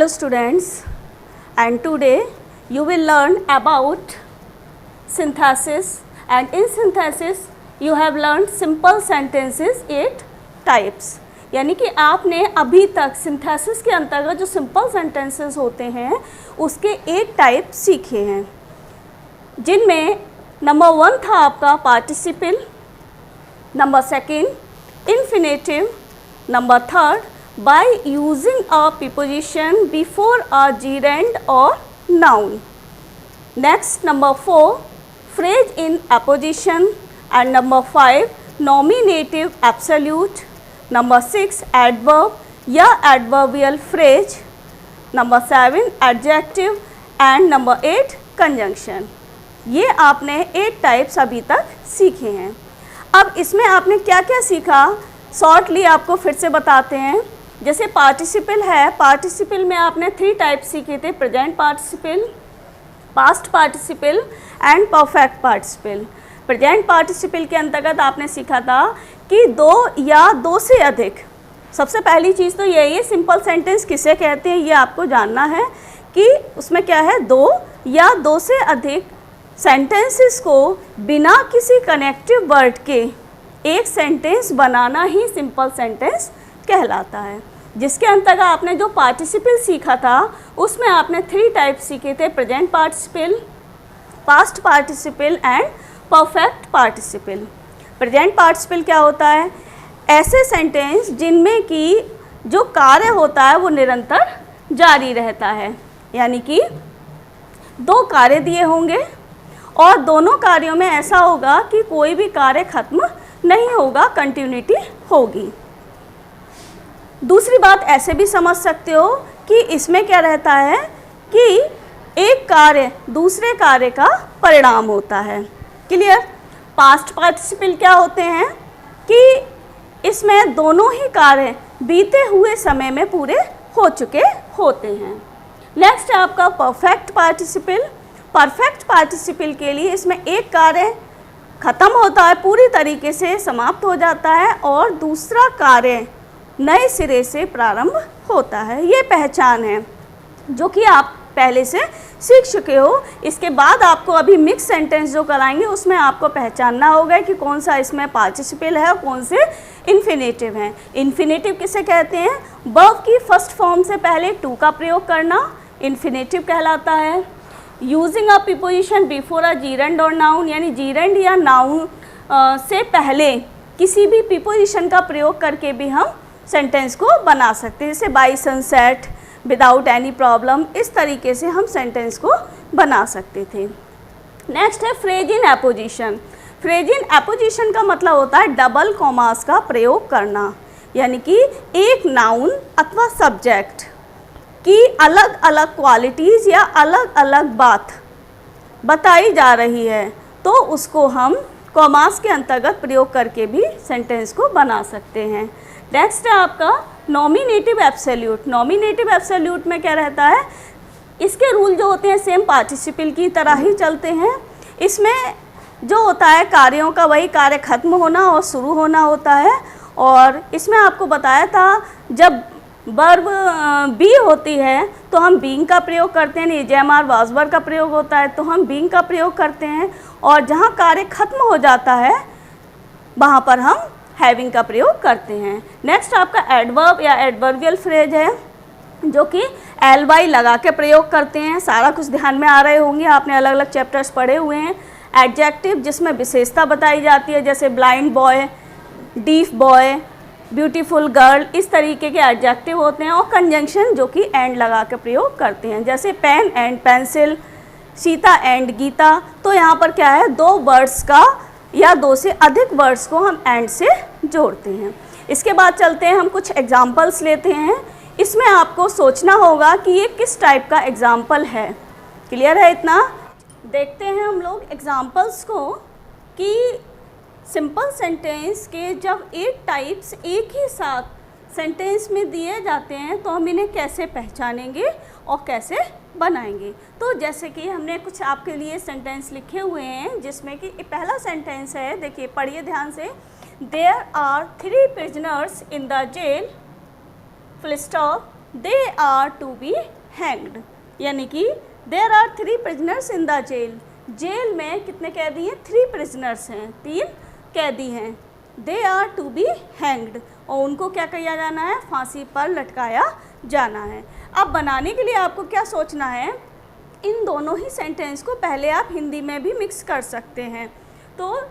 students, and today you will learn about synthesis, and in synthesis you have learned simple sentences 8 types। यानी कि आपने अभी तक synthesis के अंतर्गत जो सिंपल सेंटेंसेस होते हैं उसके 8 टाइप सीखे हैं, जिनमें नंबर 1 था आपका participle, number 2 infinitive, number 3 by using a preposition before a gerund or noun, next number 4 phrase in apposition, and number 5 nominative absolute, number 6 adverb या adverbial phrase, number 7 adjective and number 8 conjunction। ये आपने 8 types अभी तक सीखे हैं। अब इसमें आपने क्या क्या सीखा शॉर्टली आपको फिर से बताते हैं। जैसे पार्टिसिपल है, पार्टिसिपल में आपने 3 टाइप सीखे थे, present participle, past participle and perfect participle. Present participle के अंतर्गत आपने सीखा था कि 2 या 2 से अधिक, सबसे पहली चीज़ तो यही है सिंपल सेंटेंस किसे कहते हैं ये आपको जानना है कि उसमें क्या है, 2 या 2 से अधिक सेंटेंसेस को बिना किसी कनेक्टिव वर्ड के एक सेंटेंस बनाना ही सिंपल सेंटेंस कहलाता है। जिसके अंतर्गत आपने जो पार्टिसिपल सीखा था उसमें आपने 3 टाइप सीखे थे, present participle, past participle and perfect participle. Present participle क्या होता है, ऐसे सेंटेंस जिनमें कि जो कार्य होता है वो निरंतर जारी रहता है, यानी कि 2 कार्य दिए होंगे और दोनों कार्यों में ऐसा होगा कि कोई भी कार्य खत्म नहीं होगा, कंटिन्यूटी होगी। दूसरी बात ऐसे भी समझ सकते हो कि इसमें क्या रहता है कि एक कार्य दूसरे कार्य का परिणाम होता है। क्लियर। पास्ट पार्टिसिपल क्या होते हैं कि इसमें दोनों ही कार्य बीते हुए समय में पूरे हो चुके होते हैं। नेक्स्ट है आपका परफेक्ट पार्टिसिपल। परफेक्ट पार्टिसिपल के लिए इसमें एक कार्य ख़त्म होता है, पूरी तरीके से समाप्त हो जाता है और दूसरा कार्य नए सिरे से प्रारंभ होता है। ये पहचान है जो कि आप पहले से सीख चुके हो। इसके बाद आपको अभी मिक्स सेंटेंस जो कराएंगे उसमें आपको पहचानना होगा कि कौन सा इसमें पार्टिसिपल है और कौन से इन्फिनेटिव हैं। इन्फिनेटिव किसे कहते हैं, वर्ब की फर्स्ट फॉर्म से पहले टू का प्रयोग करना इन्फिनेटिव कहलाता है। Using a preposition before a जीरेंड और नाउन, यानी जीरेंड या नाउन से पहले किसी भी प्रीपोजिशन का प्रयोग करके भी हम सेंटेंस को बना सकते हैं, जैसे by sunset, without any problem, इस तरीके से हम सेंटेंस को बना सकते थे। नेक्स्ट है phrase in apposition. Phrase in apposition का मतलब होता है डबल कॉमास का प्रयोग करना, यानी कि एक नाउन अथवा सब्जेक्ट की अलग अलग क्वालिटीज़ या अलग अलग बात बताई जा रही है तो उसको हम कॉमास के अंतर्गत प्रयोग करके भी सेंटेंस को बना सकते हैं। नेक्स्ट है आपका नॉमिनेटिव एब्सोल्यूट। नॉमिनेटिव एब्सोल्यूट में क्या रहता है, इसके रूल जो होते हैं सेम पार्टिसिपल की तरह ही चलते हैं। इसमें जो होता है कार्यों का वही कार्य खत्म होना और शुरू होना होता है। और इसमें आपको बताया था जब वर्ब बी होती है तो हम बीइंग का प्रयोग करते हैं, नहीं जेएमआर वाजवर का प्रयोग होता है तो हम बीइंग का प्रयोग करते हैं, और जहाँ कार्य खत्म हो जाता है वहाँ पर हम हैविंग का प्रयोग करते हैं। नेक्स्ट आपका एडवर्ब या एडवर्बियल फ्रेज है जो कि एल वाई लगा के प्रयोग करते हैं। सारा कुछ ध्यान में आ रहे होंगे, आपने अलग अलग चैप्टर्स पढ़े हुए हैं। एडजेक्टिव जिसमें विशेषता बताई जाती है, जैसे blind boy, deaf boy, beautiful girl, इस तरीके के एडजेक्टिव होते हैं। और कंजंक्शन जो कि एंड लगा के प्रयोग करते हैं, जैसे pen and pencil, Sita and Gita. तो यहाँ पर क्या है, 2 वर्ड्स का या 2 से अधिक वर्ड्स को हम एंड से जोड़ते हैं। इसके बाद चलते हैं, हम कुछ एग्जाम्पल्स लेते हैं। इसमें आपको सोचना होगा कि ये किस टाइप का एग्जाम्पल है। क्लियर है इतना? देखते हैं हम लोग एग्जाम्पल्स को कि सिंपल सेंटेंस के जब 8 टाइप्स एक ही साथ सेंटेंस में दिए जाते हैं तो हम इन्हें कैसे पहचानेंगे और कैसे बनाएंगे। तो जैसे कि हमने कुछ आपके लिए सेंटेंस लिखे हुए हैं जिसमें कि पहला सेंटेंस है, देखिए पढ़िए ध्यान से। There are 3 prisoners in the jail, full stop, they are to be hanged, यानी कि there are 3 prisoners in the jail. Jail में कितने कैदी हैं? 3 प्रिजनर्स हैं, 3 कैदी हैं। They are to be hanged, और उनको क्या किया जाना है? फांसी पर लटकाया जाना है। अब बनाने के लिए आपको क्या सोचना है? इन दोनों ही सेंटेंस को पहले आप हिंदी में भी मिक्स कर सकते हैं। तो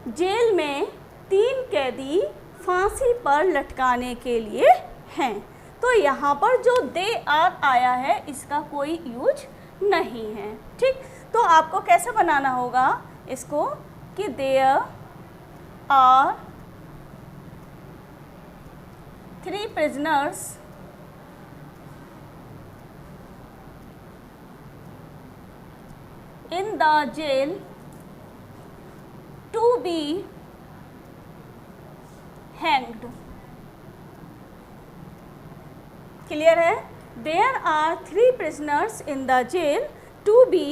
जेल में 3 कैदी फांसी पर लटकाने के लिए हैं। तो यहाँ पर जो दे आर आया है इसका कोई यूज नहीं है। ठीक, तो आपको कैसे बनाना होगा इसको कि there are 3 prisoners in the jail to be hanged। Clear है? There are 3 prisoners in the jail to be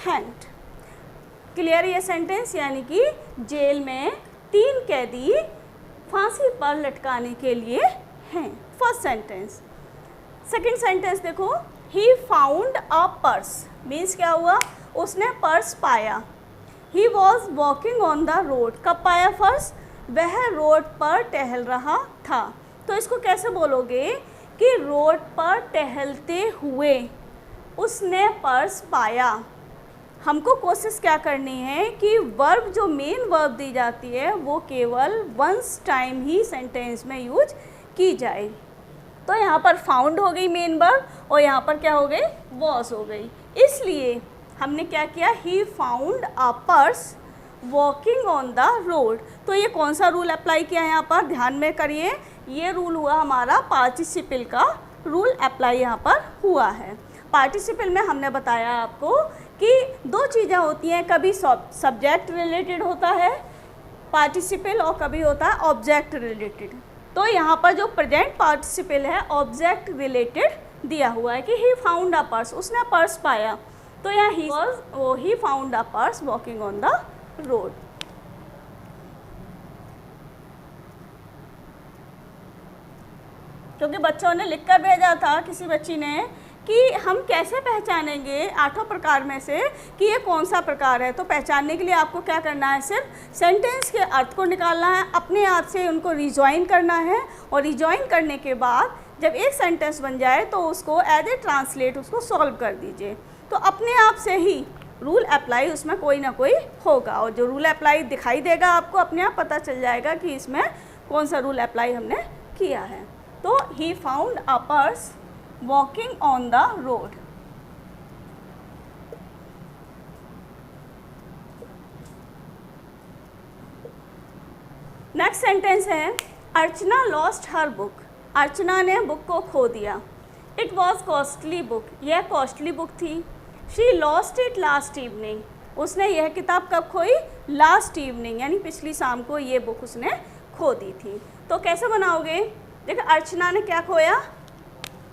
hanged। Clear ये सेंटेंस, यानी कि जेल में 3 कैदी फांसी पर लटकाने के लिए हैं। First sentence. सेकंड सेंटेंस देखो, he found a purse, means क्या हुआ? उसने पर्स पाया। He was walking on the road, कब पाया पर्स? वह रोड पर टहल रहा था। तो इसको कैसे बोलोगे कि रोड पर टहलते हुए उसने पर्स पाया। हमको कोशिश क्या करनी है कि वर्ब, जो मेन वर्ब दी जाती है वो केवल वंस टाइम ही सेंटेंस में यूज की जाए। तो यहाँ पर फाउंड हो गई मेन वर्ब, और यहाँ पर क्या हो गई? वॉज हो गई। इसलिए हमने क्या किया? He found a purse walking on the road. तो ये कौन सा रूल अप्लाई किया है यहाँ पर? ध्यान में करिए, ये रूल हुआ हमारा पार्टिसिपल का रूल अप्लाई यहाँ पर हुआ है। पार्टिसिपल में हमने बताया आपको कि 2 चीज़ें होती हैं, कभी सब्जेक्ट रिलेटेड होता है पार्टिसिपल और कभी होता है ऑब्जेक्ट रिलेटेड। तो यहाँ पर जो प्रेजेंट पार्टिसिपल है ऑब्जेक्ट रिलेटेड दिया हुआ है कि ही फाउंड अ पर्स, उसने पर्स पाया। तो यहाँ he found a purse walking on the road. क्योंकि बच्चों ने लिखकर भेजा था, किसी बच्ची ने, कि हम कैसे पहचानेंगे 8 प्रकार में से कि ये कौन सा प्रकार है। तो पहचानने के लिए आपको क्या करना है? सिर्फ सेंटेंस के अर्थ को निकालना है, अपने आप से उनको रिजॉइन करना है, और रिजॉइन करने के बाद जब एक सेंटेंस बन जाए तो उसको एज ए ट्रांसलेट उसको सॉल्व कर दीजिए। तो अपने आप से ही रूल अप्लाई उसमें कोई ना कोई होगा, और जो रूल अप्लाई दिखाई देगा आपको अपने आप पता चल जाएगा कि इसमें कौन सा रूल अप्लाई हमने किया है। तो he found a purse walking on the road. Next sentence है, अर्चना लॉस्ट हर बुक। अर्चना ने बुक को खो दिया। इट वॉज कॉस्टली बुक, यह कॉस्टली बुक थी। She lost it last evening, उसने यह किताब कब खोई? लास्ट इवनिंग, यानी पिछली शाम को ये बुक उसने खो दी थी। तो कैसे बनाओगे? देखो, अर्चना ने क्या खोया?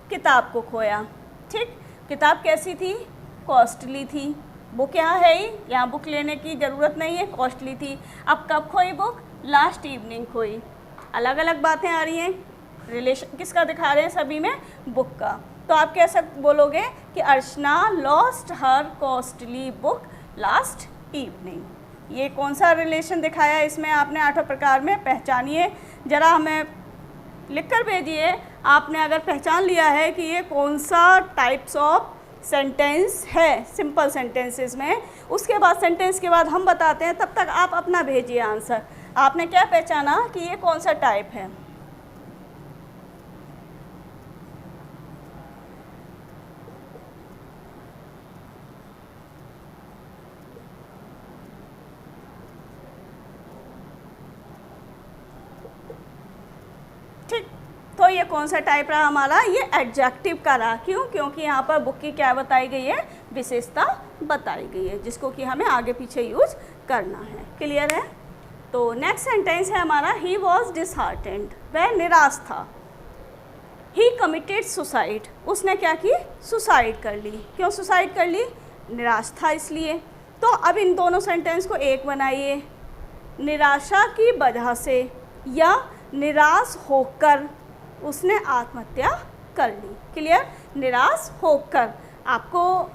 किताब को खोया। ठीक, किताब कैसी थी? कॉस्टली थी। बुक यहाँ है ही, यहाँ बुक लेने की ज़रूरत नहीं है, कॉस्टली थी। अब कब खोई बुक? लास्ट इवनिंग खोई। अलग अलग बातें आ रही हैं, रिलेशन किसका दिखा रहे हैं? सभी में बुक का। तो आप कैसे बोलोगे कि Archana lost her costly book last evening. ये कौन सा रिलेशन दिखाया इसमें आपने 8 प्रकार में? पहचानिए, ज़रा हमें लिखकर भेजिए। आपने अगर पहचान लिया है कि ये कौन सा टाइप्स ऑफ सेंटेंस है सिंपल सेंटेंसेस में, उसके बाद सेंटेंस के बाद हम बताते हैं, तब तक आप अपना भेजिए आंसर। आपने क्या पहचाना कि ये कौन सा टाइप है? ठीक, तो ये कौन सा टाइप रहा हमारा? ये एडजेक्टिव का रहा। क्यों? क्योंकि यहाँ पर बुक की क्या बताई गई है? विशेषता बताई गई है, जिसको कि हमें आगे पीछे यूज करना है। क्लियर है? तो नेक्स्ट सेंटेंस है हमारा, ही वॉज डिसहार्टेंड, वह निराश था। ही कमिटेड सुसाइड, उसने क्या की? सुसाइड कर ली। क्यों सुसाइड कर ली? निराश था इसलिए। तो अब इन दोनों सेंटेंस को एक बनाइए, निराशा की वजह से या निराश होकर उसने आत्महत्या कर ली। क्लियर? निराश होकर। आपको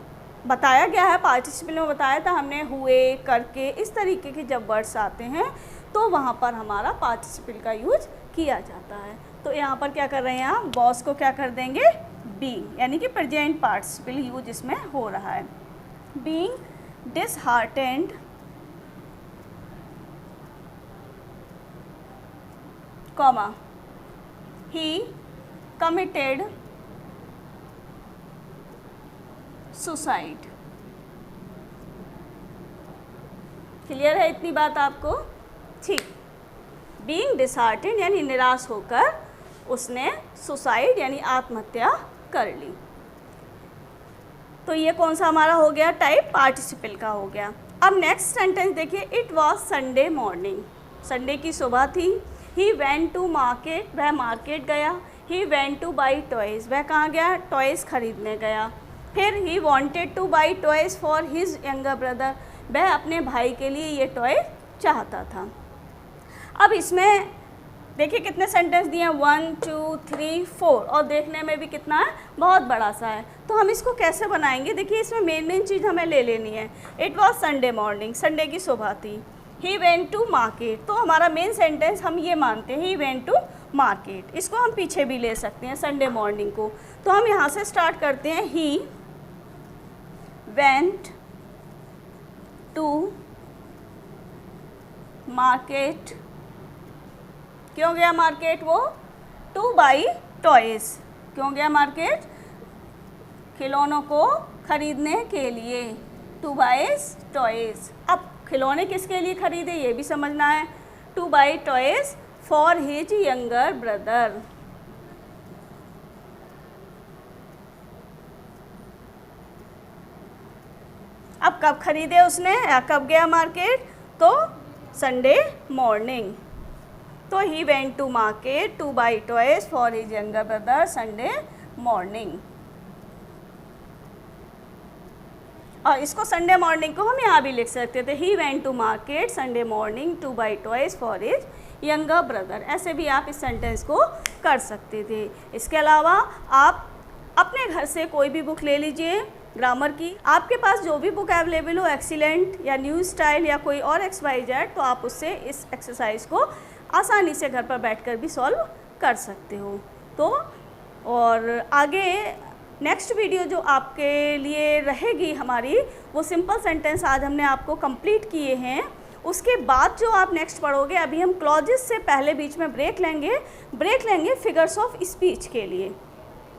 बताया गया है, पार्टिसिपल में बताया था हमने, हुए, करके, इस तरीके के जब वर्ड्स आते हैं तो वहाँ पर हमारा पार्टिसिपल का यूज किया जाता है। तो यहाँ पर क्या कर रहे हैं आप, वॉज को क्या कर देंगे, बीइंग, यानी कि प्रेजेंट पार्टिसिपल यूज इसमें हो रहा है। बीइंग डिसहार्टेंड कॉमा ही कमिटेड सुसाइड। क्लियर है इतनी बात आपको? ठीक। बीइंग डिसहार्टेंड यानी निराश होकर उसने सुसाइड यानी आत्महत्या कर ली। तो ये कौन सा हमारा हो गया, टाइप पार्टिसिपल का हो गया। अब नेक्स्ट सेंटेंस देखिए, it was Sunday morning, Sunday की सुबह थी। ही वेंट टू मार्केट, वह मार्केट गया। ही वेंट टू बाई टॉयज़, वह कहाँ गया, टॉयज़ खरीदने गया। फिर he wanted two by toys for his younger brother, वह अपने भाई के लिए ये टॉय चाहता था। अब इसमें देखिए कितने सेंटेंस दिए हैं, 1 2 3 4, और देखने में भी कितना है, बहुत बड़ा सा है। तो हम इसको कैसे बनाएंगे, देखिए इसमें मेन चीज़ हमें ले लेनी है। It was Sunday morning, Sunday की सुबह थी। ही वेंट टू मार्केट, तो हमारा मेन सेंटेंस हम ये मानते हैं, ही वेंट टू मार्केट। इसको हम पीछे भी ले सकते हैं, संडे मॉर्निंग को। तो हम यहाँ से स्टार्ट करते हैं, ही वेंट टू मार्केट। क्यों गया मार्केट वो, टू बाई टॉयज़। क्यों गया मार्केट, खिलौनों को खरीदने के लिए, टू बाईज टॉयज़। अब खिलौने किसके लिए खरीदे ये भी समझना है, two by toys for his younger brother. अब कब खरीदे उसने या कब गया मार्केट, तो संडे मॉर्निंग। तो he went to market to buy toys for his younger brother Sunday morning. और इसको संडे मॉर्निंग को हम यहाँ भी लिख सकते थे, he went to market Sunday morning to buy toys for his younger brother. ऐसे भी आप इस सेंटेंस को कर सकते थे। इसके अलावा आप अपने घर से कोई भी बुक ले लीजिए ग्रामर की, आपके पास जो भी बुक अवेलेबल हो, एक्सीलेंट या न्यू स्टाइल या कोई और XYZ, तो आप उससे इस एक्सरसाइज को आसानी से घर पर बैठकर भी सॉल्व कर सकते हो। तो और आगे नेक्स्ट वीडियो जो आपके लिए रहेगी हमारी, वो सिंपल सेंटेंस आज हमने आपको कंप्लीट किए हैं। उसके बाद जो आप नेक्स्ट पढ़ोगे, अभी हम क्लॉजेस से पहले बीच में ब्रेक लेंगे फिगर्स ऑफ स्पीच के लिए।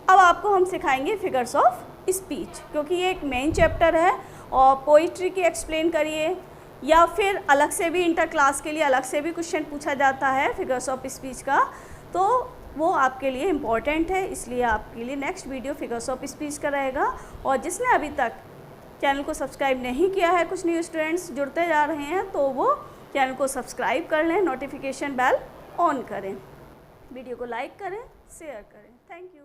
अब आपको हम सिखाएंगे फिगर्स ऑफ स्पीच, क्योंकि ये एक मेन चैप्टर है और पोइट्री की एक्सप्लेन करिए या फिर अलग से भी इंटर क्लास के लिए अलग से भी क्वेश्चन पूछा जाता है फिगर्स ऑफ स्पीच का, तो वो आपके लिए इम्पॉर्टेंट है। इसलिए आपके लिए next video figures of speech का रहेगा। और जिसने अभी तक चैनल को सब्सक्राइब नहीं किया है, कुछ न्यू स्टूडेंट्स जुड़ते जा रहे हैं, तो वो चैनल को सब्सक्राइब कर लें, नोटिफिकेशन बेल ऑन करें, वीडियो को लाइक करें, शेयर करें। Thank you.